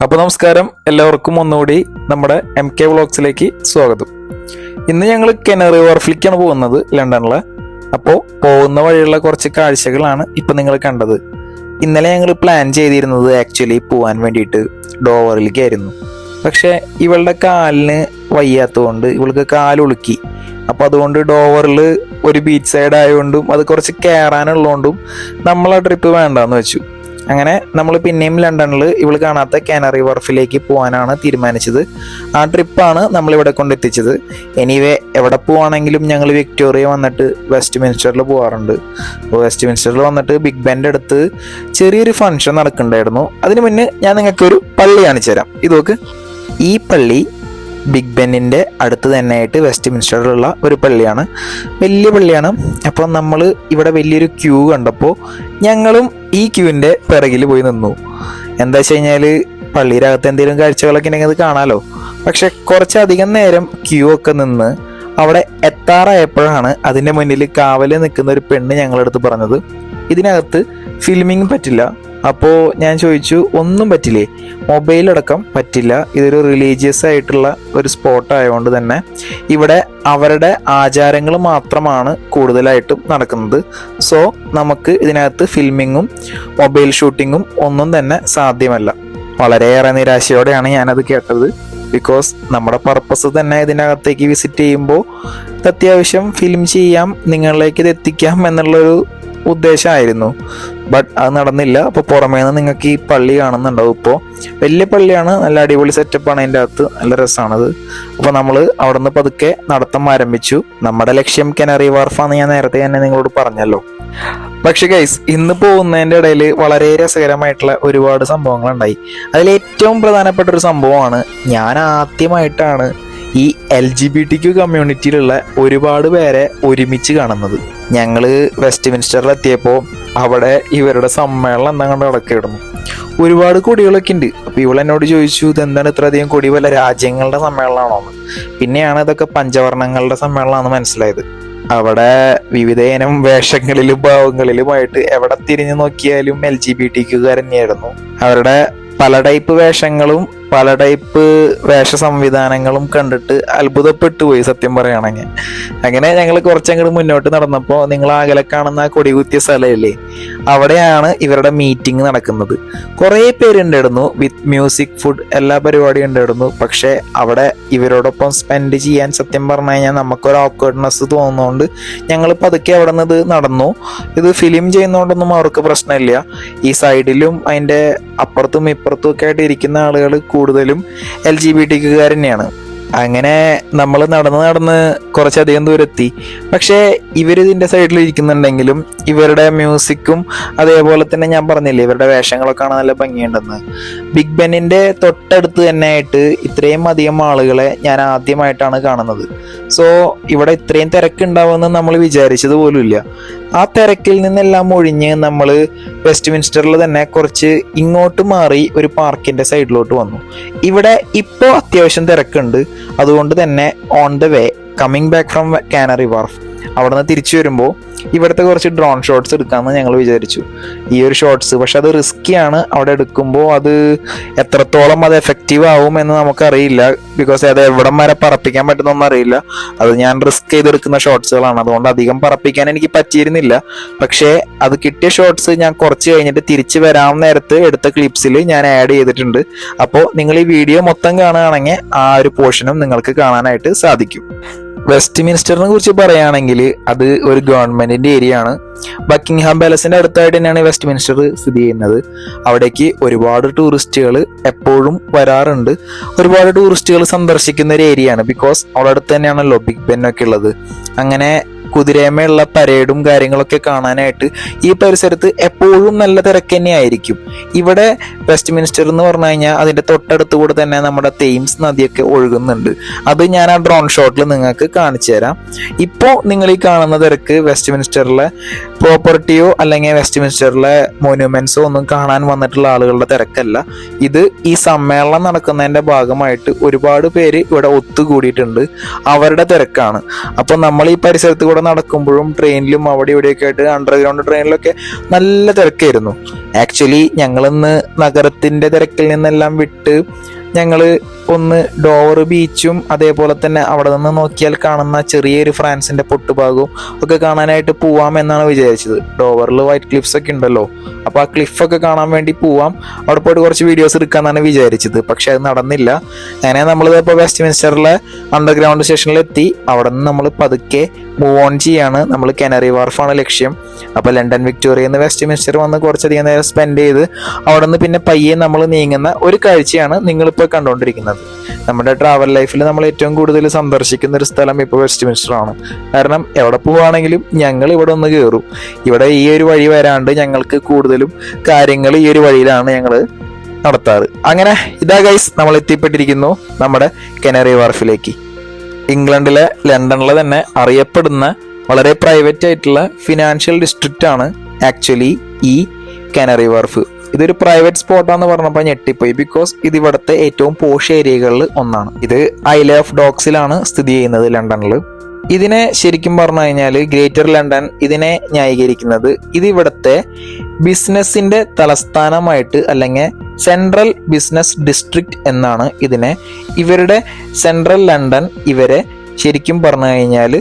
അപ്പോൾ നമസ്കാരം, എല്ലാവർക്കും ഒന്നുകൂടി നമ്മുടെ MK വ്ളോഗ്സിലേക്ക് സ്വാഗതം. ഇന്ന് ഞങ്ങൾ കെനറി വാർഫിലേക്കാണ് പോകുന്നത്, ലണ്ടനിലെ. അപ്പോൾ പോകുന്ന വഴിയുള്ള കുറച്ച് കാഴ്ചകളാണ് ഇപ്പം നിങ്ങൾ കണ്ടത്. ഇന്നലെ ഞങ്ങൾ പ്ലാൻ ചെയ്തിരുന്നത് ആക്ച്വലി പോകാൻ വേണ്ടിയിട്ട് ഡോവറിലേക്കായിരുന്നു. പക്ഷേ ഇവളുടെ കാലിന് വയ്യാത്തതുകൊണ്ട് ഇവൾക്ക് കാലുളുക്കി. അപ്പോൾ അതുകൊണ്ട് ഡോവറിൽ ഒരു ബീച്ച് സൈഡ് ആയതുകൊണ്ടും അത് കുറച്ച് കയറാനുള്ളതുകൊണ്ടും നമ്മൾ ആ ട്രിപ്പ് വേണ്ടെന്ന് വെച്ചു. അങ്ങനെ നമ്മൾ പിന്നെയും ലണ്ടനിൽ ഇവൾ കാണാത്ത കാനറി വാർഫിലേക്ക് പോകാനാണ് തീരുമാനിച്ചത്. ആ ട്രിപ്പാണ് നമ്മളിവിടെ കൊണ്ടെത്തിച്ചത്. എനിവേ എവിടെ പോവാണെങ്കിലും ഞങ്ങൾ വിക്ടോറിയ വന്നിട്ട് വെസ്റ്റ് മിൻസ്റ്ററിൽ പോകാറുണ്ട്. അപ്പോൾ വെസ്റ്റ് മിൻസ്റ്ററിൽ വന്നിട്ട് ബിഗ് ബെൻ്റെ അടുത്ത് ചെറിയൊരു ഫംഗ്ഷൻ നടക്കുന്നുണ്ടായിരുന്നു. അതിന് മുന്നേ ഞാൻ നിങ്ങൾക്കൊരു പള്ളി കാണിച്ചു തരാം. ഇത് നോക്ക്, ഈ പള്ളി ബിഗ് ബെന്നിൻ്റെ അടുത്ത് തന്നെയായിട്ട് വെസ്റ്റ് മിൻസ്റ്ററിലുള്ള ഒരു പള്ളിയാണ്. വലിയ പള്ളിയാണ്. അപ്പോൾ നമ്മൾ ഇവിടെ വലിയൊരു ക്യൂ കണ്ടപ്പോൾ ഞങ്ങളും ഈ ക്യൂവിൻ്റെ പിറകിൽ പോയി നിന്നു. എന്താ വെച്ച് കഴിഞ്ഞാൽ പള്ളിയുടെ അകത്ത് എന്തെങ്കിലും കാഴ്ചകളൊക്കെ ഉണ്ടെങ്കിൽ അത് കാണാമല്ലോ. പക്ഷെ കുറച്ചധികം നേരം ക്യൂ ഒക്കെ നിന്ന് അവിടെ എത്താറായപ്പോഴാണ് അതിൻ്റെ മുന്നിൽ കാവല് നിൽക്കുന്ന ഒരു പെണ്ണ് ഞങ്ങളടുത്ത് പറഞ്ഞത്, ഇതിനകത്ത് ഫിലിമിങ് പറ്റില്ല. അപ്പോൾ ഞാൻ ചോദിച്ചു, ഒന്നും പറ്റില്ലേ? മൊബൈലടക്കം പറ്റില്ല. ഇതൊരു റിലീജിയസ് ആയിട്ടുള്ള ഒരു സ്പോട്ട് ആയതുകൊണ്ട് തന്നെ ഇവിടെ അവരുടെ ആചാരങ്ങൾ മാത്രമാണ് കൂടുതലായിട്ടും നടക്കുന്നത്. സോ നമുക്ക് ഇതിനകത്ത് ഫിൽമിങ്ങും മൊബൈൽ ഷൂട്ടിങ്ങും ഒന്നും തന്നെ സാധ്യമല്ല. വളരെയേറെ നിരാശയോടെയാണ് ഞാനത് കേട്ടത്. ബിക്കോസ് നമ്മുടെ പർപ്പസ് തന്നെ ഇതിനകത്തേക്ക് വിസിറ്റ് ചെയ്യുമ്പോൾ അത്യാവശ്യം ഫിലിം ചെയ്യാം, നിങ്ങളിലേക്ക് ഇത് എത്തിക്കാം എന്നുള്ളൊരു ഉദ്ദേശമായിരുന്നു. ബട്ട് അത് നടന്നില്ല. അപ്പോൾ പുറമേ നിന്ന് നിങ്ങൾക്ക് ഈ പള്ളി കാണുന്നുണ്ടാവും. ഇപ്പോൾ വലിയ പള്ളിയാണ്, നല്ല അടിപൊളി സെറ്റപ്പാണ്, അതിൻ്റെ അകത്ത് നല്ല രസമാണത്. അപ്പോൾ നമ്മൾ അവിടെ നിന്ന് പതുക്കെ നടത്തം ആരംഭിച്ചു. നമ്മുടെ ലക്ഷ്യം കെനറി വാർഫാന്ന് ഞാൻ നേരത്തെ തന്നെ നിങ്ങളോട് പറഞ്ഞല്ലോ. പക്ഷെ ഗൈസ്, ഇന്ന് പോകുന്നതിൻ്റെ ഇടയിൽ വളരെ രസകരമായിട്ടുള്ള ഒരുപാട് സംഭവങ്ങളുണ്ടായി. അതിലേറ്റവും പ്രധാനപ്പെട്ട ഒരു സംഭവമാണ്, ഞാൻ ആദ്യമായിട്ടാണ് ഈ LGBTQ കമ്മ്യൂണിറ്റിയിലുള്ള ഒരുപാട് പേരെ ഒരുമിച്ച് കാണുന്നത്. ഞങ്ങൾ വെസ്റ്റ് മിൻസ്റ്ററിൽ എത്തിയപ്പോൾ അവിടെ ഇവരുടെ സമ്മേളനം എന്താ കണ്ട് നടക്കിയിരുന്നു. ഒരുപാട് കൊടികളൊക്കെ ഉണ്ട്. അപ്പോൾ ഇവളെന്നോട് ചോദിച്ചു, ഇതെന്താണ് ഇത്രയധികം കൊടി, വല്ല രാജ്യങ്ങളുടെ സമ്മേളനമാണോ എന്ന്. പിന്നെയാണ് ഇതൊക്കെ പഞ്ചവർണ്ണങ്ങളുടെ സമ്മേളനമാണെന്ന് മനസ്സിലായത്. അവിടെ വിവിധ ഇനം വേഷങ്ങളിലും ഭാവങ്ങളിലുമായിട്ട് എവിടെ തിരിഞ്ഞു നോക്കിയാലും LGBTQ തന്നെയായിരുന്നു. അവരുടെ പല ടൈപ്പ് വേഷങ്ങളും പല ടൈപ്പ് വേഷ സംവിധാനങ്ങളും കണ്ടിട്ട് അത്ഭുതപ്പെട്ടു പോയി, സത്യം പറയുകയാണെങ്കിൽ. അങ്ങനെ ഞങ്ങൾ കുറച്ചങ്ങോട്ട് മുന്നോട്ട് നടന്നപ്പോൾ നിങ്ങൾ അകലെ കാണുന്ന കൊടികുത്തിയ സ്ഥലമില്ലേ, അവിടെയാണ് ഇവരുടെ മീറ്റിംഗ് നടക്കുന്നത്. കുറേ പേരുണ്ടായിരുന്നു, വിത്ത് മ്യൂസിക്, ഫുഡ്, എല്ലാ പരിപാടിയും ഉണ്ടായിരുന്നു. പക്ഷേ അവിടെ ഇവരോടൊപ്പം സ്പെൻഡ് ചെയ്യാൻ സത്യം പറഞ്ഞു കഴിഞ്ഞാൽ നമുക്കൊരു ഓക്വേർഡ്നെസ് തോന്നുന്നതുകൊണ്ട് ഞങ്ങൾ പതുക്കെ അവിടെ നിന്ന് ഇത് നടന്നു. ഇത് ഫിലിം ചെയ്യുന്നതുകൊണ്ടൊന്നും അവർക്ക് പ്രശ്നമില്ല. ഈ സൈഡിലും അതിൻ്റെ അപ്പുറത്തും ഇപ്പുറത്തും ഒക്കെ ആയിട്ട് ഇരിക്കുന്ന ആളുകൾ കൂടുതലും LGBTQ തന്നെയാണ്. അങ്ങനെ നമ്മൾ നടന്ന് കുറച്ചധികം ദൂരെത്തി. പക്ഷേ ഇവരിതിൻ്റെ സൈഡിൽ ഇരിക്കുന്നുണ്ടെങ്കിലും ഇവരുടെ മ്യൂസിക്കും അതേപോലെ തന്നെ ഞാൻ പറഞ്ഞില്ലേ ഇവരുടെ വേഷങ്ങളൊക്കെ കാണാൻ നല്ല ഭംഗിയുണ്ടെന്ന്. ബിഗ് ബെന്നിൻ്റെ തൊട്ടടുത്ത് തന്നെ ആയിട്ട് ഇത്രയും അധികം ആളുകളെ ഞാൻ ആദ്യമായിട്ടാണ് കാണുന്നത്. സോ ഇവിടെ ഇത്രയും തിരക്കുണ്ടാവുമെന്ന് നമ്മൾ വിചാരിച്ചത് പോലുമില്ല. ആ തിരക്കിൽ നിന്നെല്ലാം ഒഴിഞ്ഞ് നമ്മൾ വെസ്റ്റ് മിൻസ്റ്ററിൽ തന്നെ കുറച്ച് ഇങ്ങോട്ട് മാറി ഒരു പാർക്കിൻ്റെ സൈഡിലോട്ട് വന്നു. ഇവിടെ ഇപ്പോൾ അത്യാവശ്യം തിരക്കുണ്ട്. അതുകൊണ്ട് തന്നെ on the way coming back from canary wharf അവിടെ നിന്ന് തിരിച്ചു വരുമ്പോൾ ഇവിടുത്തെ കുറച്ച് ഡ്രോൺ ഷോട്ട്സ് എടുക്കാമെന്ന് ഞങ്ങൾ വിചാരിച്ചു. ഈ ഒരു ഷോട്ട്സ് പക്ഷെ അത് റിസ്ക്കിയാണ്. അവിടെ എടുക്കുമ്പോൾ അത് എത്രത്തോളം അത് എഫക്റ്റീവ് ആവും എന്ന് നമുക്കറിയില്ല. ബിക്കോസ് അത് എവിടം വരെ പറപ്പിക്കാൻ പറ്റുന്നൊന്നും അറിയില്ല. അത് ഞാൻ റിസ്ക് ചെയ്തെടുക്കുന്ന ഷോട്ട്സുകളാണ്. അതുകൊണ്ട് അധികം പറപ്പിക്കാൻ എനിക്ക് പറ്റിയിരുന്നില്ല. പക്ഷേ അത് കിട്ടിയ ഷോട്ട്സ് ഞാൻ കുറച്ച് കഴിഞ്ഞിട്ട് തിരിച്ച് വരാൻ നേരത്ത് എടുത്ത ക്ലിപ്സിൽ ഞാൻ ആഡ് ചെയ്തിട്ടുണ്ട്. അപ്പോൾ നിങ്ങൾ ഈ വീഡിയോ മൊത്തം കാണുകയാണെങ്കിൽ ആ ഒരു പോർഷനും നിങ്ങൾക്ക് കാണാനായിട്ട് സാധിക്കും. വെസ്റ്റ് മിൻസ്റ്ററിനെ കുറിച്ച് പറയുകയാണെങ്കിൽ അത് ഒരു ഗവൺമെന്റിന്റെ ഏരിയ ആണ്. ബക്കിംഗ്ഹാം പാലസിന്റെ അടുത്തായിട്ട് തന്നെയാണ് വെസ്റ്റ് മിൻസ്റ്റർ സ്ഥിതി ചെയ്യുന്നത്. അവിടേക്ക് ഒരുപാട് ടൂറിസ്റ്റുകൾ എപ്പോഴും വരാറുണ്ട്. ഒരുപാട് ടൂറിസ്റ്റുകൾ സന്ദർശിക്കുന്ന ഒരു ഏരിയ ആണ്. ബിക്കോസ് അവിടെ അടുത്ത് തന്നെയാണല്ലോ ബിഗ് ബെൻ ഒക്കെ ഉള്ളത്. അങ്ങനെ കുതിരേമയുള്ള പരേഡും കാര്യങ്ങളൊക്കെ കാണാനായിട്ട് ഈ പരിസരത്ത് എപ്പോഴും നല്ല തിരക്ക് തന്നെ ആയിരിക്കും. ഇവിടെ വെസ്റ്റ് മിൻസ്റ്റർ എന്ന് പറഞ്ഞു കഴിഞ്ഞാൽ അതിൻ്റെ തൊട്ടടുത്ത് കൂടെ തന്നെ നമ്മുടെ തെയിംസ് നദിയൊക്കെ ഒഴുകുന്നുണ്ട്. അത് ഞാൻ ആ ഡ്രോൺ ഷോട്ടിൽ നിങ്ങൾക്ക് കാണിച്ചു തരാം. ഇപ്പോൾ നിങ്ങൾ ഈ കാണുന്ന തിരക്ക് വെസ്റ്റ് മിൻസ്റ്ററിലെ പ്രോപ്പർട്ടിയോ അല്ലെങ്കിൽ വെസ്റ്റ് മിൻസ്റ്ററിലെ മോണ്യുമെന്റ്സോ ഒന്നും കാണാൻ വന്നിട്ടുള്ള ആളുകളുടെ തിരക്കല്ല. ഇത് ഈ സമ്മേളനം നടക്കുന്നതിൻ്റെ ഭാഗമായിട്ട് ഒരുപാട് പേര് ഇവിടെ ഒത്തുകൂടിയിട്ടുണ്ട്. അവരുടെ തിരക്കാണ്. അപ്പോൾ നമ്മൾ ഈ പരിസരത്ത് കൂടെ കൂടെ നടക്കുമ്പോഴും ട്രെയിനിലും അവിടെ ഇവിടെയൊക്കെ ആയിട്ട് അണ്ടർഗ്രൗണ്ട് ട്രെയിനിലൊക്കെ നല്ല തിരക്കായിരുന്നു. ആക്ച്വലി ഞങ്ങളിന്ന് നഗരത്തിന്റെ തിരക്കിൽ നിന്നെല്ലാം വിട്ട് ഞങ്ങള് ഒന്ന് ഡോവർ ബീച്ചും അതേപോലെ തന്നെ അവിടെ നിന്ന് നോക്കിയാൽ കാണുന്ന ചെറിയൊരു ഫ്രാൻസിന്റെ പൊട്ടുഭാഗവും ഒക്കെ കാണാനായിട്ട് പോവാം എന്നാണ് വിചാരിച്ചത്. ഡോവറിൽ വൈറ്റ് ക്ലിഫ്സ് ഒക്കെ ഉണ്ടല്ലോ, അപ്പൊ ആ ക്ലിഫൊക്കെ കാണാൻ വേണ്ടി പോവാം, അവിടെ പോയിട്ട് കുറച്ച് വീഡിയോസ് എടുക്കാന്നാണ് വിചാരിച്ചത്. പക്ഷെ അത് നടന്നില്ല. അങ്ങനെ നമ്മളിപ്പോൾ വെസ്റ്റ് മിൻസ്റ്ററിലെ അണ്ടർഗ്രൗണ്ട് സ്റ്റേഷനിലെത്തി. അവിടെ നിന്ന് നമ്മൾ പതുക്കെ മൂവ് ഓൺ ചെയ്യാണ്. നമ്മൾ കനറി വാർഫാണ് ലക്ഷ്യം. അപ്പൊ ലണ്ടൻ വിക്ടോറിയ നിന്ന് വെസ്റ്റ് മിൻസ്റ്റർ വന്ന് കുറച്ചധികം നേരം സ്പെൻഡ് ചെയ്ത് അവിടെ നിന്ന് പിന്നെ പയ്യെ നമ്മൾ നീങ്ങുന്ന ഒരു കാഴ്ചയാണ് നിങ്ങളിപ്പോൾ കണ്ടുകൊണ്ടിരിക്കുന്നത്. നമ്മുടെ ട്രാവൽ ലൈഫിൽ നമ്മൾ ഏറ്റവും കൂടുതൽ സന്ദർശിക്കുന്ന ഒരു സ്ഥലം ഇപ്പോൾ വെസ്റ്റ് മിൻസ്റ്റർ ആണ്. കാരണം എവിടെ പോവുകയാണെങ്കിലും ഞങ്ങൾ ഇവിടെ ഒന്ന് കയറും. ഇവിടെ ഈ ഒരു വഴി വരാണ്ട് ഞങ്ങൾക്ക് കൂടുതലും കാര്യങ്ങൾ ഈ ഒരു വഴിയിലാണ് ഞങ്ങൾ നടത്താറ്. അങ്ങനെ ഇതാ ഗൈസ്, നമ്മൾ എത്തിപ്പെട്ടിരിക്കുന്നു നമ്മുടെ കനറി വാർഫിലേക്ക്. ഇംഗ്ലണ്ടിലെ ലണ്ടനിലെ തന്നെ അറിയപ്പെടുന്ന വളരെ പ്രൈവറ്റ് ആയിട്ടുള്ള ഫിനാൻഷ്യൽ ഡിസ്ട്രിക്റ്റ് ആണ് ആക്ച്വലി ഈ കനറി വാർഫ്. ഇതൊരു പ്രൈവറ്റ് സ്പോട്ടാന്ന് പറഞ്ഞപ്പോൾ ഞെട്ടിപ്പോയി. ബിക്കോസ് ഇത് ഇവിടുത്തെ ഏറ്റവും പോഷ് ഏരിയകളിൽ ഒന്നാണ്. ഇത് ഐലെ ഓഫ് ഡോക്സിലാണ് സ്ഥിതി ചെയ്യുന്നത് ലണ്ടനിൽ. ഇതിനെ ശരിക്കും പറഞ്ഞു കഴിഞ്ഞാൽ ഗ്രേറ്റർ ലണ്ടൻ ഇതിനെ ന്യായീകരിക്കുന്നത് ഇത് ഇവിടുത്തെ ബിസിനസിന്റെ തലസ്ഥാനമായിട്ട് അല്ലെങ്കിൽ സെൻട്രൽ ബിസിനസ് ഡിസ്ട്രിക്റ്റ് എന്നാണ് ഇതിനെ. ഇവരുടെ സെൻട്രൽ ലണ്ടൻ ഇവരെ ശരിക്കും പറഞ്ഞു കഴിഞ്ഞാൽ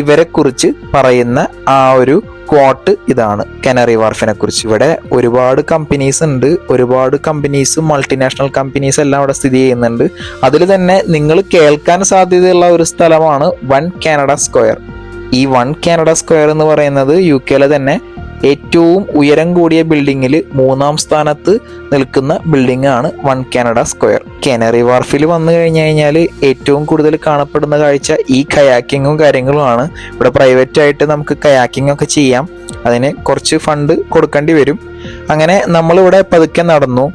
ഇവരെ കുറിച്ച് പറയുന്ന ആ ഒരു ക്വാട്ട് ഇതാണ് കനറി വാർഫിനെ കുറിച്ച്. ഇവിടെ ഒരുപാട് കമ്പനീസ് ഉണ്ട്. ഒരുപാട് കമ്പനീസ്, മൾട്ടിനാഷണൽ കമ്പനീസ് എല്ലാം ഇവിടെ സ്ഥിതി ചെയ്യുന്നുണ്ട്. അതിൽ തന്നെ നിങ്ങൾ കേൾക്കാൻ സാധ്യതയുള്ള ഒരു സ്ഥലമാണ് വൺ കാനഡ സ്ക്വയർ. ഈ വൺ കാനഡ സ്ക്വയർ എന്ന് പറയുന്നത് UK തന്നെ ഏറ്റവും ഉയരം കൂടിയ ബിൽഡിങ്ങിൽ 3-ാം സ്ഥാനത്ത് നിൽക്കുന്ന ബിൽഡിംഗ് ആണ് വൺ കാനഡ സ്ക്വയർ. കനറി വാർഫിൽ വന്നു കഴിഞ്ഞാൽ ഏറ്റവും കൂടുതൽ കാണപ്പെടുന്ന കാഴ്ച ഈ കയാക്കിങ്ങും കാര്യങ്ങളുമാണ്. ഇവിടെ പ്രൈവറ്റ് ആയിട്ട് നമുക്ക് കയാക്കിംഗ് ഒക്കെ ചെയ്യാം. അതിന് കുറച്ച് ഫണ്ട് കൊടുക്കേണ്ടി വരും. അങ്ങനെ നമ്മളിവിടെ പതുക്കെ നടന്നു.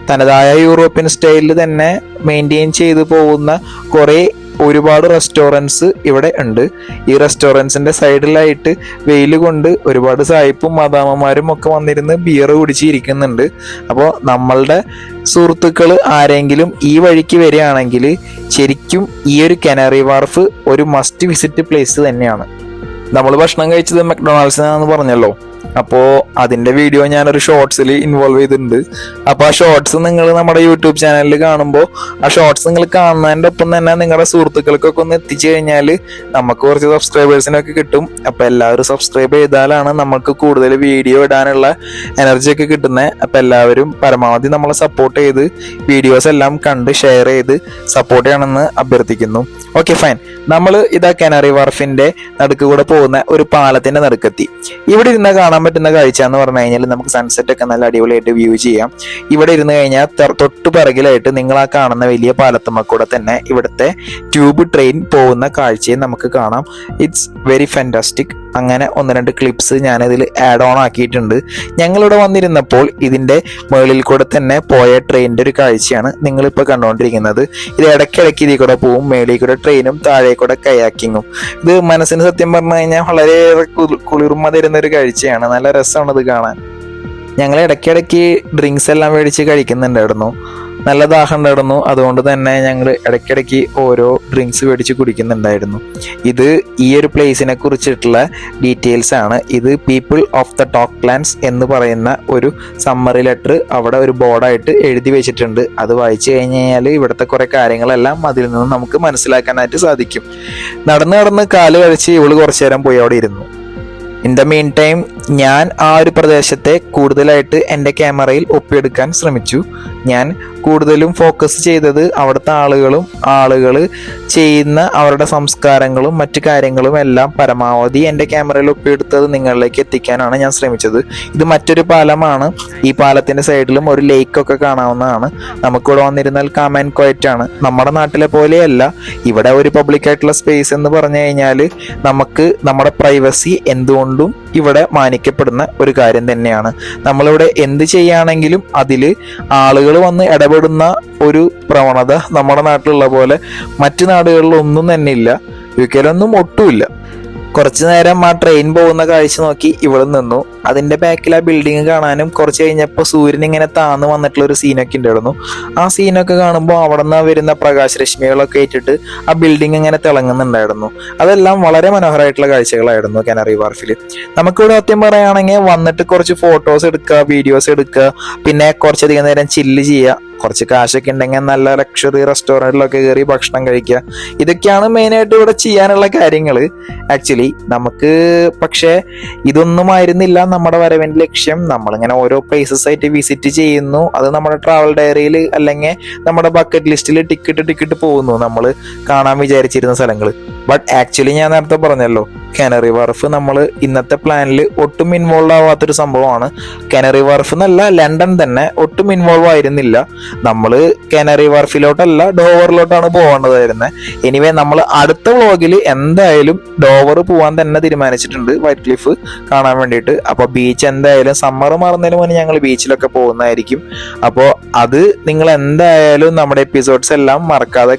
തനതായ യൂറോപ്യൻ സ്റ്റൈലിൽ തന്നെ മെയിൻറ്റെയിൻ ചെയ്തു പോകുന്ന ഒരുപാട് റെസ്റ്റോറൻറ്റ്സ് ഇവിടെ ഉണ്ട്. ഈ റെസ്റ്റോറൻറ്റ്സിന്റെ സൈഡിലായിട്ട് വെയിൽ കൊണ്ട് ഒരുപാട് സായിപ്പും മാതാമ്മമാരും ഒക്കെ വന്നിരുന്ന് ബിയർ കുടിച്ചിരിക്കുന്നുണ്ട്. അപ്പോൾ നമ്മളുടെ സുഹൃത്തുക്കൾ ആരെങ്കിലും ഈ വഴിക്ക് വരികയാണെങ്കിൽ ശരിക്കും ഈ ഒരു കനറി വാർഫ് ഒരു മസ്റ്റ് വിസിറ്റ് പ്ലേസ് തന്നെയാണ്. നമ്മൾ ഭക്ഷണം കഴിച്ചത് മക്ഡൊണാൾഡ്സിനാണെന്ന് പറഞ്ഞല്ലോ. അപ്പോൾ അതിന്റെ വീഡിയോ ഞാനൊരു ഷോർട്സിൽ ഇൻവോൾവ് ചെയ്തിട്ടുണ്ട്. അപ്പോൾ ആ ഷോർട്സ് നിങ്ങൾ നമ്മുടെ യൂട്യൂബ് ചാനലിൽ കാണുമ്പോൾ ആ ഷോർട്സ് നിങ്ങൾ കാണുന്നതിൻ്റെ ഒപ്പം തന്നെ നിങ്ങളുടെ സുഹൃത്തുക്കൾക്കൊക്കെ ഒന്ന് എത്തിച്ചു കഴിഞ്ഞാൽ നമുക്ക് കുറച്ച് സബ്സ്ക്രൈബേഴ്സിനൊക്കെ കിട്ടും. അപ്പോൾ എല്ലാവരും സബ്സ്ക്രൈബ് ചെയ്താലാണ് നമുക്ക് കൂടുതൽ വീഡിയോ ഇടാനുള്ള എനർജി ഒക്കെ കിട്ടുന്നത്. അപ്പോൾ എല്ലാവരും പരമാവധി നമ്മളെ സപ്പോർട്ട് ചെയ്ത് വീഡിയോസ് എല്ലാം കണ്ട് ഷെയർ ചെയ്ത് സപ്പോർട്ട് ചെയ്യണമെന്ന് അഭ്യർത്ഥിക്കുന്നു. Okay fine. നമ്മൾ ഇതാ കനറി വാർഫിന്റെ നടുക്ക് കൂടെ പോകുന്ന ഒരു പാലത്തിന്റെ നടുക്കെത്തി. ഇവിടെ ഇരുന്ന് കാണാൻ പറ്റുന്ന കാഴ്ച എന്ന് പറഞ്ഞു കഴിഞ്ഞാൽ നമുക്ക് സൺസെറ്റ് ഒക്കെ നല്ല അടിപൊളിയായിട്ട് വ്യൂ ചെയ്യാം. ഇവിടെ ഇരുന്ന് കഴിഞ്ഞാൽ തൊട്ടു പിറകിലായിട്ട് നിങ്ങൾ ആ കാണുന്ന വലിയ പാലത്തുമ്മക്കൂടെ തന്നെ ഇവിടുത്തെ ട്യൂബ് ട്രെയിൻ പോകുന്ന കാഴ്ചയും നമുക്ക് കാണാം. It's very fantastic. അങ്ങനെ 1-2 ക്ലിപ്സ് ഞാനിതിൽ ആഡ് ഓൺ ആക്കിയിട്ടുണ്ട്. ഞങ്ങളിവിടെ വന്നിരുന്നപ്പോൾ ഇതിന്റെ മുകളിൽ കൂടെ തന്നെ പോയ ട്രെയിനിന്റെ ഒരു കാഴ്ചയാണ് നിങ്ങളിപ്പോൾ കണ്ടുകൊണ്ടിരിക്കുന്നത്. ഇത് ഇടയ്ക്കിടയ്ക്ക് ഇതിൽ കൂടെ പോവും. മേളിൽ കൂടെ ട്രെയിനും താഴെ കൂടെ കയാക്കിങ്ങും. ഇത് മനസ്സിന് സത്യം പറഞ്ഞു കഴിഞ്ഞാൽ വളരെയേറെ കുളിർമ തരുന്ന ഒരു കാഴ്ചയാണ്. നല്ല രസമാണ് ഇത് കാണാൻ. ഞങ്ങൾ ഇടയ്ക്കിടയ്ക്ക് ഡ്രിങ്ക്സ് എല്ലാം മേടിച്ച് കഴിക്കുന്നുണ്ടായിരുന്നു. നല്ല ദാഹം ഉണ്ടായിരുന്നു. അതുകൊണ്ട് തന്നെ ഞങ്ങൾ ഇടയ്ക്കിടയ്ക്ക് ഓരോ ഡ്രിങ്ക്സ് മേടിച്ച് കുടിക്കുന്നുണ്ടായിരുന്നു. ഇത് ഈ ഒരു പ്ലേസിനെ കുറിച്ചിട്ടുള്ള ഡീറ്റെയിൽസ് ആണ്. ഇത് പീപ്പിൾ ഓഫ് ദ ടോക്ക്ലാൻഡ്സ് എന്ന് പറയുന്ന ഒരു സമ്മറി ലെറ്റർ അവിടെ ഒരു ബോർഡായിട്ട് എഴുതി വെച്ചിട്ടുണ്ട്. അത് വായിച്ചു കഴിഞ്ഞ് കഴിഞ്ഞാൽ ഇവിടുത്തെ കുറേ കാര്യങ്ങളെല്ലാം അതിൽ നിന്ന് നമുക്ക് മനസ്സിലാക്കാനായിട്ട് സാധിക്കും. നടന്ന് കാല് കഴിച്ച് ഇവള് കുറച്ചു നേരം പോയി അവിടെ ഇരുന്നു. ഇൻ ദ മീൻ ടൈം ഞാൻ ആ ഒരു പ്രദേശത്തെ കൂടുതലായിട്ട് എൻ്റെ ക്യാമറയിൽ ഒപ്പിയെടുക്കാൻ ശ്രമിച്ചു. ഞാൻ കൂടുതലും ഫോക്കസ് ചെയ്തത് അവിടുത്തെ ആളുകൾ ചെയ്യുന്ന അവരുടെ സംസ്കാരങ്ങളും മറ്റു കാര്യങ്ങളും എല്ലാം പരമാവധി എൻ്റെ ക്യാമറയിൽ ഒപ്പിയെടുത്തത് നിങ്ങളിലേക്ക് എത്തിക്കാനാണ് ഞാൻ ശ്രമിച്ചത്. ഇത് മറ്റൊരു പാലമാണ്. ഈ പാലത്തിന്റെ സൈഡിലും ഒരു ലേക്കൊക്കെ കാണാവുന്നതാണ്. നമുക്കിവിടെ വന്നിരുന്നാൽ കാം ആൻഡ് ക്വയറ്റ് ആണ്. നമ്മുടെ നാട്ടിലെ പോലെയല്ല. ഇവിടെ ഒരു പബ്ലിക് ആയിട്ടുള്ള സ്പേസ് എന്ന് പറഞ്ഞു കഴിഞ്ഞാൽ നമുക്ക് നമ്മുടെ പ്രൈവസി എന്തുകൊണ്ടും ഇവിടെ മാനിക്കപ്പെടുന്ന ഒരു കാര്യം തന്നെയാണ്. നമ്മളിവിടെ എന്ത് ചെയ്യുകയാണെങ്കിലും അതിൽ ആളുകൾ വന്ന് ഇടപെടുന്ന ഒരു പ്രവണത നമ്മുടെ നാട്ടിലുള്ള പോലെ മറ്റു നാടുകളിലൊന്നും തന്നെ ഇല്ല. UK-ലൊന്നും ഒട്ടുമില്ല. കുറച്ചു നേരം ആ ട്രെയിൻ പോകുന്ന കാഴ്ച നോക്കി ഇവിടെ നിന്നു. അതിന്റെ ബാക്കിൽ ആ ബിൽഡിംഗ് കാണാനും കുറച്ച് കഴിഞ്ഞപ്പോൾ സൂര്യൻ ഇങ്ങനെ താന്ന് വന്നിട്ടുള്ള ഒരു സീനൊക്കെ ഉണ്ടായിരുന്നു. ആ സീനൊക്കെ കാണുമ്പോൾ അവിടെ നിന്ന് വരുന്ന പ്രകാശരശ്മികളൊക്കെ ഏറ്റിട്ട് ആ ബിൽഡിംഗ് ഇങ്ങനെ തിളങ്ങുന്നുണ്ടായിരുന്നു. അതെല്ലാം വളരെ മനോഹരമായിട്ടുള്ള കാഴ്ചകളായിരുന്നു കാനറി വാർഫിൽ. നമുക്കിവിടെ സത്യം പറയുകയാണെങ്കിൽ വന്നിട്ട് കുറച്ച് ഫോട്ടോസ് എടുക്കുക, വീഡിയോസ് എടുക്കുക, പിന്നെ കുറച്ചധികം നേരം ചില്ല് ചെയ്യുക, കുറച്ച് കാശൊക്കെ ഉണ്ടെങ്കിൽ നല്ല ലക്ഷറി റെസ്റ്റോറൻറ്റിലൊക്കെ കയറി ഭക്ഷണം കഴിക്കുക. ഇതൊക്കെയാണ് മെയിനായിട്ട് ഇവിടെ ചെയ്യാനുള്ള കാര്യങ്ങൾ. ആക്ച്വലി നമുക്ക് പക്ഷേ ഇതൊന്നും ആയിരുന്നില്ല നമ്മുടെ വരവിൻ്റെ ലക്ഷ്യം. നമ്മളിങ്ങനെ ഓരോ പ്ലേസസ് ആയിട്ട് വിസിറ്റ് ചെയ്യുന്നു. അത് നമ്മുടെ ട്രാവൽ ഡയറിയിൽ അല്ലെങ്കിൽ നമ്മുടെ ബക്കറ്റ് ലിസ്റ്റിൽ ടിക്കറ്റ് പോകുന്നു നമ്മൾ കാണാൻ വിചാരിച്ചിരുന്ന സ്ഥലങ്ങൾ. ബട്ട് ആക്ച്വലി ഞാൻ നേരത്തെ പറഞ്ഞല്ലോ, കാനറി വാർഫ് നമ്മൾ ഇന്നത്തെ പ്ലാനിൽ ഒട്ടും ഇൻവോൾവ് ആവാത്തൊരു സംഭവമാണ്. കാനറി വാർഫ് എന്നല്ല, ലണ്ടൻ തന്നെ ഒട്ടും ഇൻവോൾവ് ആയിരുന്നില്ല. നമ്മൾ കാനറി വാർഫിലോട്ടല്ല ഡോവറിലോട്ടാണ് പോകേണ്ടതായിരുന്നത്. എനിവേ നമ്മൾ അടുത്ത വ്ളോഗിൽ എന്തായാലും ഡോവർ പോകാൻ തന്നെ തീരുമാനിച്ചിട്ടുണ്ട്, വൈറ്റ് ക്ലിഫ് കാണാൻ വേണ്ടിയിട്ട്. അപ്പോൾ ബീച്ച് എന്തായാലും സമ്മർ മാറുന്നതിന് മുന്നേ ഞങ്ങൾ ബീച്ചിലൊക്കെ പോകുന്നതായിരിക്കും. അപ്പോൾ അത് നിങ്ങൾ എന്തായാലും നമ്മുടെ എപ്പിസോഡ്സ് എല്ലാം മറക്കാതെ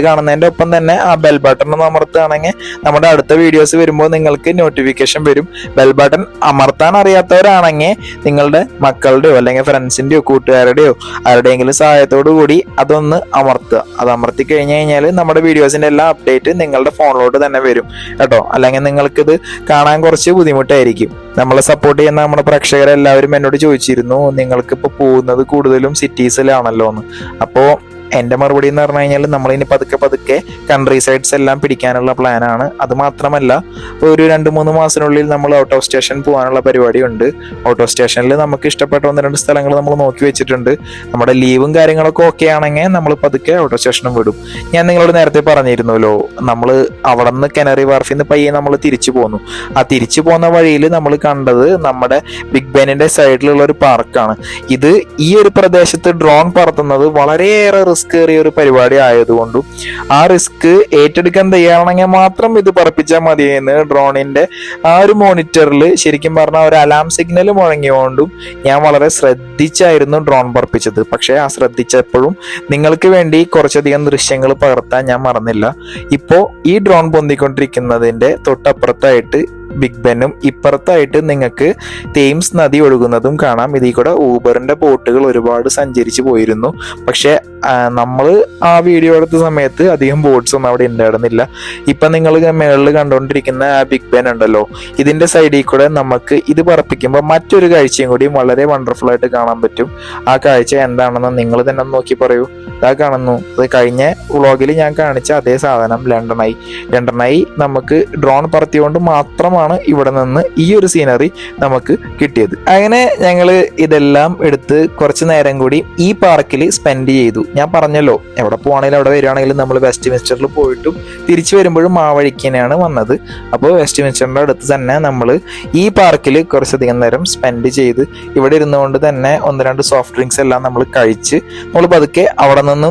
കാണുന്നതിൻ്റെ ഒപ്പം തന്നെ ആ ബെൽ ബട്ടൺ ഒന്ന് അമർത്തുകയാണെങ്കിൽ നമ്മുടെ അടുത്ത വീഡിയോസ് വരുമ്പോൾ നിങ്ങൾക്ക് നോട്ടിഫിക്കേഷൻ വരും. ബെൽ ബട്ടൺ അമർത്താൻ അറിയാത്തവരാണെങ്കിൽ നിങ്ങളുടെ മക്കളുടെയോ അല്ലെങ്കിൽ ഫ്രണ്ട്സിൻ്റെയോ കൂട്ടുകാരുടെയോ ആരുടെയെങ്കിലും സഹായത്തോടു കൂടി അതൊന്ന് അമർത്തുക. അത് അമർത്തി കഴിഞ്ഞാൽ നമ്മുടെ വീഡിയോസിന്റെ എല്ലാ അപ്ഡേറ്റ് നിങ്ങളുടെ ഫോണിലോട്ട് തന്നെ വരും കേട്ടോ. അല്ലെങ്കിൽ നിങ്ങൾക്കിത് കാണാൻ കുറച്ച് ബുദ്ധിമുട്ടായിരിക്കും. നമ്മളെ സപ്പോർട്ട് ചെയ്യുന്ന നമ്മുടെ പ്രേക്ഷകരെല്ലാവരും എന്നോട് ചോദിച്ചിരുന്നു, നിങ്ങൾക്കിപ്പോൾ പോകുന്നത് കൂടുതലും സിറ്റീസിലാണല്ലോ എന്ന്. അപ്പോൾ എൻ്റെ മറുപടി എന്ന് പറഞ്ഞു കഴിഞ്ഞാൽ നമ്മളിനി പതുക്കെ കൺട്രി സൈഡ്സ് എല്ലാം പിടിക്കാനുള്ള പ്ലാനാണ്. അത് മാത്രമല്ല ഒരു 2-3 മാസത്തിനുള്ളിൽ നമ്മൾ ഔട്ട് ഓഫ് സ്റ്റേഷൻ പോകാനുള്ള പരിപാടിയുണ്ട്. ഔട്ട് ഓഫ് സ്റ്റേഷനിൽ നമുക്ക് ഇഷ്ടപ്പെട്ട 1-2 സ്ഥലങ്ങൾ നമ്മൾ നോക്കി വെച്ചിട്ടുണ്ട്. നമ്മുടെ ലീവും കാര്യങ്ങളൊക്കെ ഓക്കെ ആണെങ്കിൽ നമ്മൾ പതുക്കെ ഔട്ട് ഓഫ് സ്റ്റേഷനും വിടും. ഞാൻ നിങ്ങളോട് നേരത്തെ പറഞ്ഞിരുന്നല്ലോ, നമ്മൾ അവിടെ നിന്ന് കാനറി വാർഫിൽ നിന്ന് പയ്യെ നമ്മൾ തിരിച്ചു പോന്നു. ആ തിരിച്ചു പോകുന്ന വഴിയിൽ നമ്മൾ കണ്ടത് നമ്മുടെ ബിഗ് ബെന്നിന്റെ സൈഡിലുള്ള ഒരു പാർക്കാണ്. ഇത് ഈ ഒരു പ്രദേശത്ത് ഡ്രോൺ പറത്തുന്നത് വളരെയേറെ റിസ്ക് ഏറിയ ഒരു പരിപാടി ആയതുകൊണ്ടും ആ റിസ്ക് ഏറ്റെടുക്കാൻ തയ്യാറാണെങ്കിൽ മാത്രം ഇത് പറപ്പിച്ചാൽ മതിയെന്ന് ഡ്രോണിന്റെ ആ ഒരു മോണിറ്ററിൽ ശരിക്കും പറഞ്ഞാൽ ഒരു അലാം സിഗ്നൽ മുഴങ്ങിയോണ്ടും ഞാൻ വളരെ ശ്രദ്ധിച്ചായിരുന്നു ഡ്രോൺ പറപ്പിച്ചത്. പക്ഷെ ആ ശ്രദ്ധിച്ചപ്പോഴും നിങ്ങൾക്ക് വേണ്ടി കുറച്ചധികം ദൃശ്യങ്ങൾ പകർത്താൻ ഞാൻ മറന്നില്ല. ഇപ്പോ ഈ ഡ്രോൺ പൊന്തിക്കൊണ്ടിരിക്കുന്നതിന്റെ തൊട്ടപ്പുറത്തായിട്ട് ബിഗ് ബെന്നും ഇപ്പുറത്തായിട്ട് നിങ്ങൾക്ക് തേംസ് നദി ഒഴുകുന്നതും കാണാം. ഇതിൽ കൂടെ ഊബറിന്റെ ബോട്ടുകൾ ഒരുപാട് സഞ്ചരിച്ചു പോയിരുന്നു. പക്ഷെ നമ്മൾ ആ വീഡിയോ എടുത്ത സമയത്ത് അധികം ബോട്ട്സ് ഒന്നും അവിടെ ഉണ്ടായിരുന്നില്ല. ഇപ്പൊ നിങ്ങൾ മേളിൽ കണ്ടുകൊണ്ടിരിക്കുന്ന ആ ബിഗ് ബെൻ ഉണ്ടല്ലോ, ഇതിന്റെ സൈഡിൽ കൂടെ നമുക്ക് ഇത് പറപ്പിക്കുമ്പോൾ മറ്റൊരു കാഴ്ചയും കൂടി വളരെ വണ്ടർഫുൾ ആയിട്ട് കാണാൻ പറ്റും. ആ കാഴ്ച എന്താണെന്ന് നിങ്ങൾ തന്നെ നോക്കി പറയൂ. ഇതാ കാണുന്നു, അത് കഴിഞ്ഞ വ്ളോഗിൽ ഞാൻ കാണിച്ച അതേ സാധനം ലണ്ടനായി നമുക്ക് ഡ്രോൺ പറത്തിയോണ്ട് മാത്രമാണ് ഇവിടെ നിന്ന് ഈ ഒരു സീനറി നമുക്ക് കിട്ടിയത്. അങ്ങനെ ഞങ്ങൾ ഇതെല്ലാം എടുത്ത് കുറച്ച് നേരം കൂടി ഈ പാർക്കിൽ സ്പെൻഡ് ചെയ്തു. ഞാൻ പറഞ്ഞല്ലോ, എവിടെ പോവാണെങ്കിലും അവിടെ വരികയാണെങ്കിലും നമ്മൾ വെസ്റ്റ് മിനിസ്റ്ററിൽ പോയിട്ടും തിരിച്ചു വരുമ്പോഴും ആ വഴിക്ക് തന്നെയാണ് വന്നത്. അപ്പോൾ വെസ്റ്റ് മിനിസ്റ്ററിന്റെ അടുത്ത് തന്നെ നമ്മൾ ഈ പാർക്കിൽ കുറച്ചധികം നേരം സ്പെൻഡ് ചെയ്ത് ഇവിടെ ഇരുന്നുകൊണ്ട് തന്നെ 1-2 സോഫ്റ്റ് ഡ്രിങ്ക്സ് എല്ലാം നമ്മൾ കഴിച്ച് നമ്മൾ പതുക്കെ അവിടെ നിന്ന്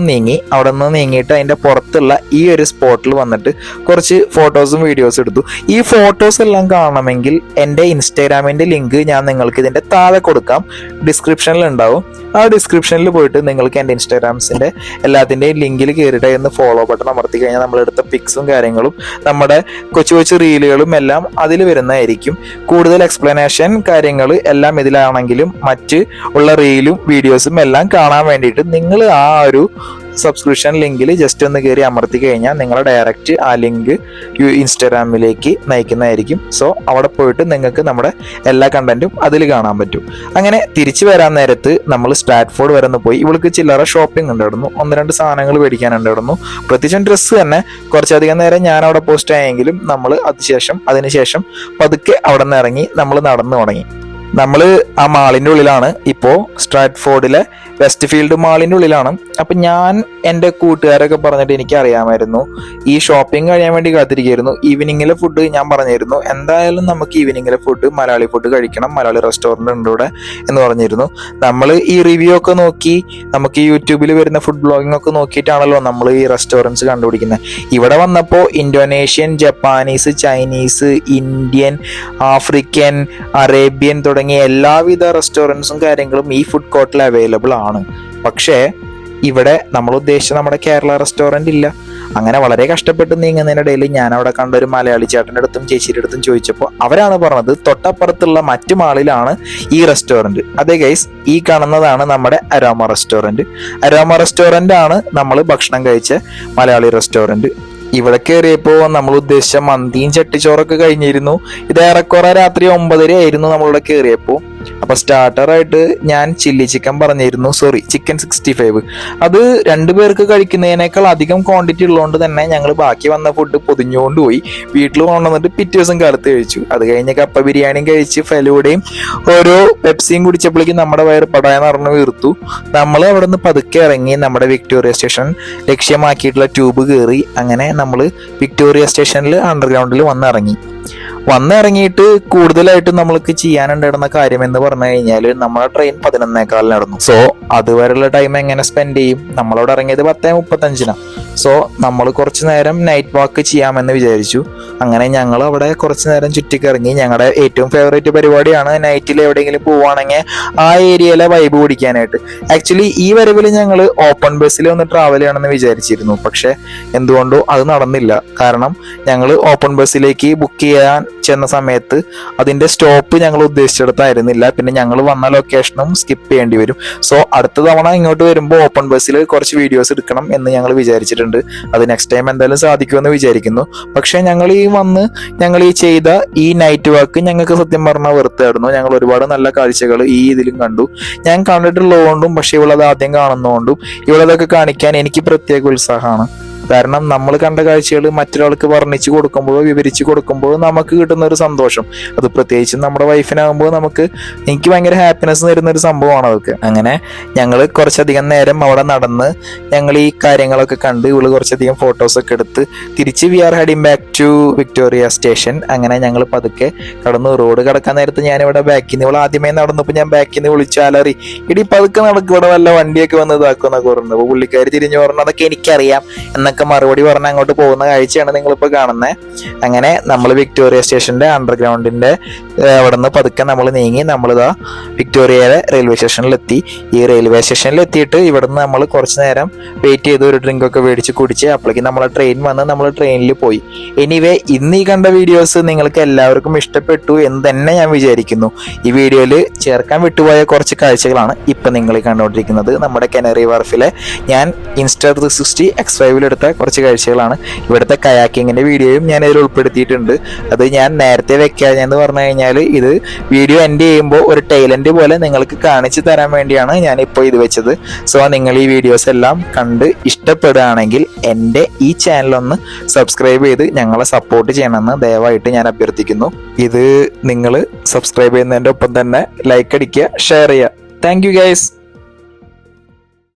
നീങ്ങിയിട്ട് അതിന്റെ പുറത്തുള്ള ഈ ഒരു സ്പോട്ടിൽ വന്നിട്ട് കുറച്ച് ഫോട്ടോസും വീഡിയോസും എടുത്തു. ഈ ഫോട്ടോസ് എല്ലാം കാണണമെങ്കിൽ എൻ്റെ ഇൻസ്റ്റാഗ്രാമിന്റെ ലിങ്ക് ഞാൻ നിങ്ങൾക്ക് ഇതിന്റെ താഴെ കൊടുക്കാം, ഡിസ്ക്രിപ്ഷനിൽ ഉണ്ടാവും. ആ ഡിസ്ക്രിപ്ഷനിൽ പോയിട്ട് നിങ്ങൾക്ക് എൻ്റെ ഇൻസ്റ്റാഗ്രാംസിന്റെ എല്ലാത്തിൻ്റെയും ലിങ്കിൽ കയറിയിട്ട് എന്ന് ഫോളോ ബട്ടൺ അമർത്തി കഴിഞ്ഞാൽ നമ്മളെടുത്ത പിക്സും കാര്യങ്ങളും നമ്മുടെ കൊച്ചു റീലുകളും എല്ലാം അതിൽ വരുന്നതായിരിക്കും. കൂടുതൽ എക്സ്പ്ലനേഷൻ കാര്യങ്ങൾ എല്ലാം ഇതിലാണെങ്കിലും മറ്റ് ഉള്ള റീലും വീഡിയോസും എല്ലാം കാണാൻ വേണ്ടിയിട്ട് നിങ്ങൾ ആ ഒരു സബ്സ്ക്രിപ്ഷൻ ലിങ്കിൽ ജസ്റ്റ് ഒന്ന് കയറി അമർത്തി കഴിഞ്ഞാൽ നിങ്ങളെ ഡയറക്റ്റ് ആ ലിങ്ക് ഇൻസ്റ്റാഗ്രാമിലേക്ക് നയിക്കുന്നതായിരിക്കും. സോ അവിടെ പോയിട്ട് നിങ്ങൾക്ക് നമ്മുടെ എല്ലാ കണ്ടന്റും അതിൽ കാണാൻ പറ്റും. അങ്ങനെ തിരിച്ചു വരാൻ നേരത്ത് നമ്മൾ സ്ട്രാറ്റ്ഫോർഡ് വരെ ഒന്ന് പോയി. ഇവൾക്ക് ചില്ലറ ഷോപ്പിംഗ് ഉണ്ടായിരുന്നു, 1-2 സാധനങ്ങൾ മേടിക്കാനുണ്ടായിരുന്നു. പ്രത്യേകിച്ചും ഡ്രസ്സ് തന്നെ. കുറച്ചധികം നേരം ഞാൻ അവിടെ പോസ്റ്റ് ആയെങ്കിലും നമ്മൾ അതിനുശേഷം പതുക്കെ അവിടെ നിന്ന് ഇറങ്ങി നമ്മൾ നടന്നു തുടങ്ങി. നമ്മൾ ആ മാളിൻ്റെ ഉള്ളിലാണ് ഇപ്പോൾ, സ്ട്രാറ്റ്ഫോർഡിലെ വെസ്റ്റ് ഫീൽഡ് മാളിൻ്റെ ഉള്ളിലാണ്. അപ്പം ഞാൻ എൻ്റെ കൂട്ടുകാരൊക്കെ പറഞ്ഞിട്ട് എനിക്ക് അറിയാമായിരുന്നു ഈ ഷോപ്പിംഗ് കഴിയാൻ വേണ്ടി കാത്തിരിക്കുകയായിരുന്നു. ഈവനിങ്ങിലെ ഫുഡ് ഞാൻ പറഞ്ഞിരുന്നു, എന്തായാലും നമുക്ക് ഈവനിങ്ങിലെ ഫുഡ് മലയാളി ഫുഡ് കഴിക്കണം, മലയാളി റെസ്റ്റോറൻറ്റ് ഉണ്ട് ഇവിടെ എന്ന് പറഞ്ഞിരുന്നു. നമ്മൾ ഈ റിവ്യൂ ഒക്കെ നോക്കി നമുക്ക് യൂട്യൂബിൽ വരുന്ന ഫുഡ് ബ്ലോഗിംഗ് ഒക്കെ നോക്കിയിട്ടാണല്ലോ നമ്മൾ ഈ റെസ്റ്റോറൻറ്റ്സ് കണ്ടുപിടിക്കുന്നത്. ഇവിടെ വന്നപ്പോൾ Indonesian, Japanese, Chinese, Indian, African, Arabian തുടങ്ങിയ എല്ലാവിധ റെസ്റ്റോറൻറ്റ്സും കാര്യങ്ങളും ഈ ഫുഡ് കോർട്ടിൽ അവൈലബിൾ ആണ്. പക്ഷേ ഇവിടെ നമ്മൾ ഉദ്ദേശിച്ച നമ്മുടെ കേരള റെസ്റ്റോറൻറ്റ് ഇല്ല. അങ്ങനെ വളരെ കഷ്ടപ്പെട്ട് നീങ്ങുന്നതിനിടയിൽ ഞാൻ അവിടെ കണ്ട ഒരു മലയാളി ചേട്ടൻ്റെ അടുത്തും ചേച്ചിയുടെ അടുത്തും ചോദിച്ചപ്പോൾ അവരാണ് പറഞ്ഞത് തൊട്ടപ്പുറത്തുള്ള മറ്റു മാളിലാണ് ഈ റെസ്റ്റോറൻറ്റ്. അതെ ഗൈസ്, ഈ കാണുന്നതാണ് നമ്മുടെ അരോമ റെസ്റ്റോറൻറ്റ്. അരോമ റെസ്റ്റോറൻ്റ് ആണ് നമ്മൾ ഭക്ഷണം കഴിച്ച മലയാളി റെസ്റ്റോറൻറ്റ്. ഇവിടെ കയറിയപ്പോൾ നമ്മൾ ഉദ്ദേശിച്ച മന്തിയും ചട്ടിച്ചോറൊക്കെ കഴിഞ്ഞിരുന്നു. ഇത് ഏറെക്കുറെ രാത്രി 9:30 ആയിരുന്നു നമ്മളിവിടെ കയറിയപ്പോൾ. അപ്പൊ സ്റ്റാർട്ടറായിട്ട് ഞാൻ ചില്ലി ചിക്കൻ പറഞ്ഞിരുന്നു, സോറി ചിക്കൻ 65. അത് 2 പേർക്ക് കഴിക്കുന്നതിനേക്കാൾ അധികം ക്വാണ്ടിറ്റി ഉള്ളതുകൊണ്ട് തന്നെ ഞങ്ങൾ ബാക്കി വന്ന ഫുഡ് പൊതിഞ്ഞുകൊണ്ട് പോയി വീട്ടിൽ കൊണ്ടുവന്നിട്ട് പിറ്റേ ദിവസം കാലത്ത് കഴിച്ചു. അത് കഴിഞ്ഞ് കപ്പ ബിരിയാണിയും കഴിച്ച് ഫലൂടയും ഓരോ പെപ്സിയും കുടിച്ചപ്പോഴേക്കും നമ്മുടെ വയറ് പടായെന്ന് പറഞ്ഞ് വീർത്തു. നമ്മൾ അവിടെ നിന്ന് പതുക്കെ ഇറങ്ങി നമ്മുടെ വിക്ടോറിയ സ്റ്റേഷൻ ലക്ഷ്യമാക്കിയിട്ടുള്ള ട്യൂബ് കയറി. അങ്ങനെ നമ്മൾ വിക്ടോറിയ സ്റ്റേഷനിൽ അണ്ടർഗ്രൗണ്ടിൽ വന്നിറങ്ങിയിട്ട് കൂടുതലായിട്ട് നമ്മൾക്ക് ചെയ്യാനുണ്ടായിരുന്ന കാര്യം എന്ന് പറഞ്ഞു കഴിഞ്ഞാൽ നമ്മുടെ ട്രെയിൻ 11:15 നടന്നു. സോ അതുവരെയുള്ള ടൈം എങ്ങനെ സ്പെൻഡ് ചെയ്യും? നമ്മളവിടെ ഇറങ്ങിയത് 10:35. സോ നമ്മൾ കുറച്ച് നേരം നൈറ്റ് വാക്ക് ചെയ്യാമെന്ന് വിചാരിച്ചു. അങ്ങനെ ഞങ്ങൾ അവിടെ കുറച്ച് നേരം ചുറ്റിക്കിറങ്ങി. ഞങ്ങളുടെ ഏറ്റവും ഫേവറേറ്റ് പരിപാടിയാണ് നൈറ്റിൽ എവിടെയെങ്കിലും പോവുകയാണെങ്കിൽ ആ ഏരിയയിലെ വൈബ് പിടിക്കാനായിട്ട്. ആക്ച്വലി ഈ വരവിൽ ഞങ്ങൾ ഓപ്പൺ ബസ്സിൽ ഒന്ന് ട്രാവൽ ചെയ്യണമെന്ന് വിചാരിച്ചിരുന്നു. പക്ഷെ എന്തുകൊണ്ടോ അത് നടന്നില്ല. കാരണം ഞങ്ങൾ ഓപ്പൺ ബസ്സിലേക്ക് ബുക്ക് ചെയ്യാൻ ചെന്ന സമയത്ത് അതിന്റെ സ്റ്റോപ്പ് ഞങ്ങൾ ഉദ്ദേശിച്ചിടത്തായിരുന്നില്ല. പിന്നെ ഞങ്ങൾ വന്ന ലൊക്കേഷനും സ്കിപ്പ് ചെയ്യേണ്ടി വരും. സോ അടുത്ത തവണ ഇങ്ങോട്ട് വരുമ്പോൾ ഓപ്പൺ ബസ്സിൽ കുറച്ച് വീഡിയോസ് എടുക്കണം എന്ന് ഞങ്ങൾ വിചാരിച്ചിട്ടുണ്ട്. അത് നെക്സ്റ്റ് ടൈം എന്തായാലും സാധിക്കുമെന്ന് വിചാരിക്കുന്നു. പക്ഷെ ഞങ്ങൾ ഈ ചെയ്ത ഈ നൈറ്റ് വാക്ക് ഞങ്ങൾക്ക് സത്യം പറഞ്ഞാൽ വെറുത്തായിരുന്നു. ഞങ്ങൾ ഒരുപാട് നല്ല കാഴ്ചകൾ ഈ ഇതിലും കണ്ടു. ഞാൻ കണ്ടിട്ടുള്ളതുകൊണ്ടും പക്ഷെ ഇവളത് ആദ്യം കാണുന്നതുകൊണ്ടും ഇവളതൊക്കെ കാണിക്കാൻ എനിക്ക് പ്രത്യേക ഉത്സാഹമാണ്. കാരണം നമ്മൾ കണ്ട കാഴ്ചകൾ മറ്റൊരാൾക്ക് വർണ്ണിച്ചു കൊടുക്കുമ്പോഴോ വിവരിച്ചു കൊടുക്കുമ്പോഴോ നമുക്ക് കിട്ടുന്ന ഒരു സന്തോഷം, അത് പ്രത്യേകിച്ച് നമ്മുടെ വൈഫിനാകുമ്പോൾ എനിക്ക് ഭയങ്കര ഹാപ്പിനെസ് തരുന്ന ഒരു സംഭവമാണ് അതൊക്കെ. അങ്ങനെ ഞങ്ങൾ കുറച്ചധികം നേരം അവിടെ നടന്ന് ഞങ്ങൾ ഈ കാര്യങ്ങളൊക്കെ കണ്ട് ഇവള് കുറച്ചധികം ഫോട്ടോസൊക്കെ എടുത്ത് തിരിച്ച് we are heading back to Victoria station. അങ്ങനെ ഞങ്ങൾ പതുക്കെ കടന്നു. റോഡ് കടക്കാൻ നേരത്ത് ഞാനിവിടെ ബാക്കിൽ നിന്ന്, ഇവൾ ആദ്യമേ നടന്നപ്പോൾ ഞാൻ ബാക്കിൽ നിന്ന് വിളിച്ചു അലറി, ഇടി പതുക്കെ നടക്കും, ഇവിടെ വല്ല വണ്ടിയൊക്കെ വന്ന് ഇതാക്കുമെന്നൊക്കെ പറഞ്ഞു. അപ്പോൾ പുള്ളിക്കാരി തിരിഞ്ഞു പറഞ്ഞു അതൊക്കെ എനിക്കറിയാം എന്നൊക്കെ മറുപടി പറഞ്ഞ് അങ്ങോട്ട് പോകുന്ന കാഴ്ചയാണ് നിങ്ങളിപ്പോൾ കാണുന്നത്. അങ്ങനെ നമ്മൾ വിക്ടോറിയ സ്റ്റേഷന്റെ അണ്ടർഗ്രൗണ്ടിന്റെ അവിടെ നിന്ന് പതുക്കെ നമ്മൾ നീങ്ങി നമ്മളിതാ വിക്ടോറിയയിലെ റെയിൽവേ സ്റ്റേഷനിലെത്തി. ഈ റെയിൽവേ സ്റ്റേഷനിൽ എത്തിയിട്ട് ഇവിടുന്ന് നമ്മൾ കുറച്ച് നേരം വെയിറ്റ് ചെയ്ത് ഒരു ഡ്രിങ്ക് ഒക്കെ മേടിച്ച് കുടിച്ച് അപ്പോഴേക്കും നമ്മളെ ട്രെയിൻ വന്ന് നമ്മൾ ട്രെയിനിൽ പോയി. എനിവേ ഇന്ന് ഈ കണ്ട വീഡിയോസ് നിങ്ങൾക്ക് എല്ലാവർക്കും ഇഷ്ടപ്പെട്ടു എന്ന് തന്നെ ഞാൻ വിചാരിക്കുന്നു. ഈ വീഡിയോയിൽ ചേർക്കാൻ വിട്ടുപോയ കുറച്ച് കാഴ്ചകളാണ് ഇപ്പം നിങ്ങൾ കണ്ടുകൊണ്ടിരിക്കുന്നത്. നമ്മുടെ കനറി വാർഫിലെ ഞാൻ ഇൻസ്റ്റാ 360 X5 എടുത്ത കുറച്ച് കാഴ്ചകളാണ്. ഇവിടുത്തെ കയാക്കിങ്ങിന്റെ വീഡിയോയും ഞാൻ ഇതിൽ ഉൾപ്പെടുത്തിയിട്ടുണ്ട്. അത് ഞാൻ നേരത്തെ വെക്കാഞ്ഞെന്ന് പറഞ്ഞു കഴിഞ്ഞാൽ ഇത് വീഡിയോ എൻഡ് ചെയ്യുമ്പോൾ ഒരു ടൈലന്റ് പോലെ നിങ്ങൾക്ക് കാണിച്ചു തരാൻ വേണ്ടിയാണ് ഞാൻ ഇപ്പോൾ ഇത് വെച്ചത്. സോ നിങ്ങൾ ഈ വീഡിയോസ് എല്ലാം കണ്ട് ഇഷ്ടപ്പെടുകയാണെങ്കിൽ എൻ്റെ ഈ ചാനലൊന്ന് സബ്സ്ക്രൈബ് ചെയ്ത് ഞങ്ങളെ സപ്പോർട്ട് ചെയ്യണമെന്ന് ദയവായിട്ട് ഞാൻ അഭ്യർത്ഥിക്കുന്നു. ഇത് നിങ്ങൾ സബ്സ്ക്രൈബ് ചെയ്യുന്നതിൻ്റെ ഒപ്പം തന്നെ ലൈക്ക് അടിക്കുക, ഷെയർ ചെയ്യുക. Thank you guys.